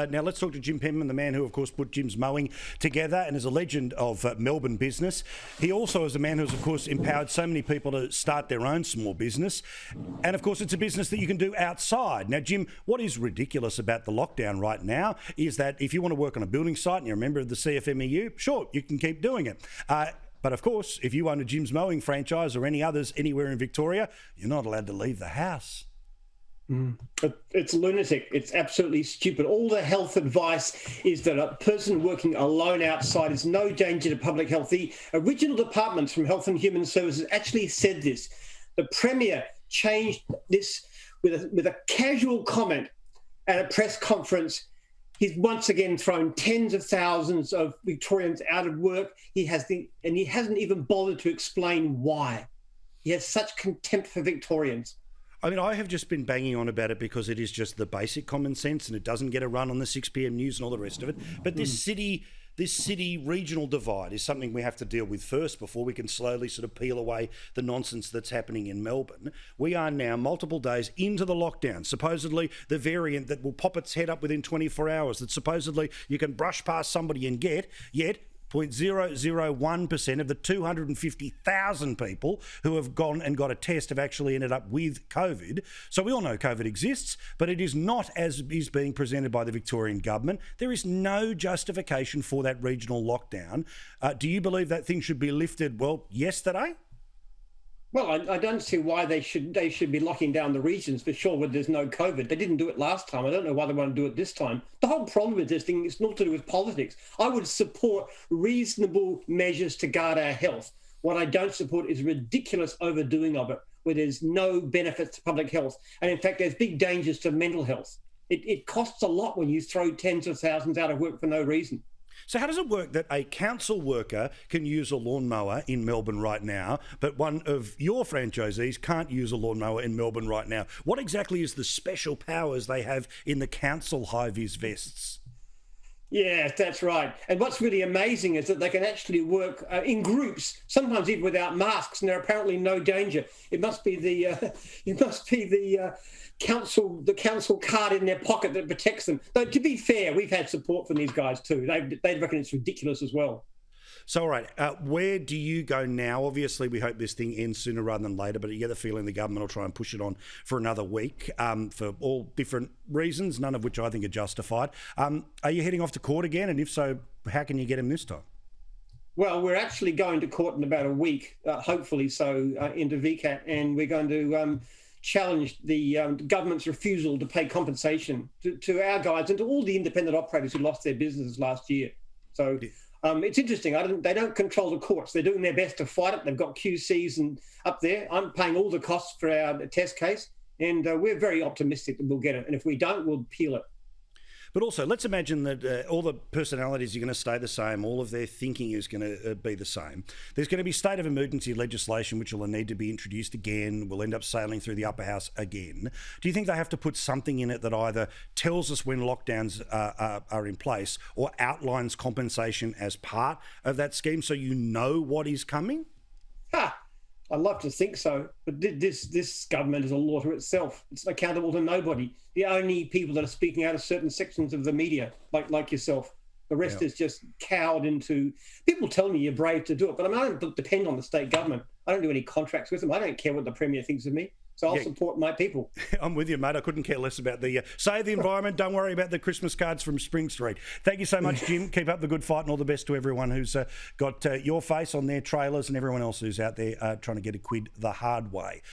Now let's talk to Jim Penman, the man who, of course, put Jim's Mowing together and is a legend of Melbourne business. He also is a man who's, of course, empowered so many people to start their own small business. And, of course, it's a business that you can do outside. Now, Jim, what is ridiculous about the lockdown right now is that if you want to work on a building site and you're a member of the CFMEU, sure, you can keep doing it. But, of course, if you own a Jim's Mowing franchise or any others anywhere in Victoria, you're not allowed to leave the house. It's lunatic. It's absolutely stupid. All the health advice is that a person working alone outside is no danger to public health. The original departments from Health and Human Services actually said this. The Premier changed this with a casual comment at a press conference. He's once again thrown tens of thousands of Victorians out of work. He hasn't even bothered to explain why. He has such contempt for Victorians. I mean, I have just been banging on about it because it is just the basic common sense and it doesn't get a run on the 6 p.m. news and all the rest of it. But this city regional divide is something we have to deal with first before we can slowly sort of peel away the nonsense that's happening in Melbourne. We are now multiple days into the lockdown, supposedly the variant that will pop its head up within 24 hours, that supposedly you can brush past somebody and get, yet 0.001% of the 250,000 people who have gone and got a test have actually ended up with COVID. So we all know COVID exists, but it is not as is being presented by the Victorian government. There is no justification for that regional lockdown. Do you believe that thing should be lifted, yesterday? Well, I don't see why they should be locking down the regions for sure when there's no COVID. They didn't do it last time. I don't know why they want to do it this time. The whole problem with this thing is not to do with politics. I would support reasonable measures to guard our health. What I don't support is ridiculous overdoing of it, where there's no benefits to public health. And in fact, there's big dangers to mental health. It costs a lot when you throw tens of thousands out of work for no reason. So how does it work that a council worker can use a lawnmower in Melbourne right now, but one of your franchisees can't use a lawnmower in Melbourne right now? What exactly is the special powers they have in the council high-vis vests? Yeah, that's right. And what's really amazing is that they can actually work in groups, sometimes even without masks, and they're apparently no danger. It must be the council card in their pocket that protects them. Though to be fair, we've had support from these guys too. They reckon it's ridiculous as well. So, all right, where do you go now? Obviously, we hope this thing ends sooner rather than later, but you get the feeling the government will try and push it on for another week for all different reasons, none of which I think are justified. Are you heading off to court again? And if so, how can you get him this time? Well, we're actually going to court in about a week, hopefully so, into VCAT, and we're going to challenge the government's refusal to pay compensation to our guys and to all the independent operators who lost their businesses last year. So it's interesting. They don't control the courts. They're doing their best to fight it. They've got QCs and up there. I'm paying all the costs for our test case, and we're very optimistic that we'll get it. And if we don't, we'll appeal it. But also, let's imagine that all the personalities are going to stay the same. All of their thinking is going to be the same. There's going to be state of emergency legislation, which will need to be introduced again. We'll end up sailing through the upper house again. Do you think they have to put something in it that either tells us when lockdowns are in place or outlines compensation as part of that scheme so you know what is coming? I'd love to think so, but this government is a law to itself. It's accountable to nobody. The only people that are speaking out are certain sections of the media, like yourself. The rest is just cowed into... People tell me you're brave to do it, but I don't depend on the state government. I don't do any contracts with them. I don't care what the Premier thinks of me. So I'll support my people. I'm with you, mate. I couldn't care less about the save the environment. Don't worry about the Christmas cards from Spring Street. Thank you so much, Jim. Keep up the good fight and all the best to everyone who's got your face on their trailers and everyone else who's out there trying to get a quid the hard way.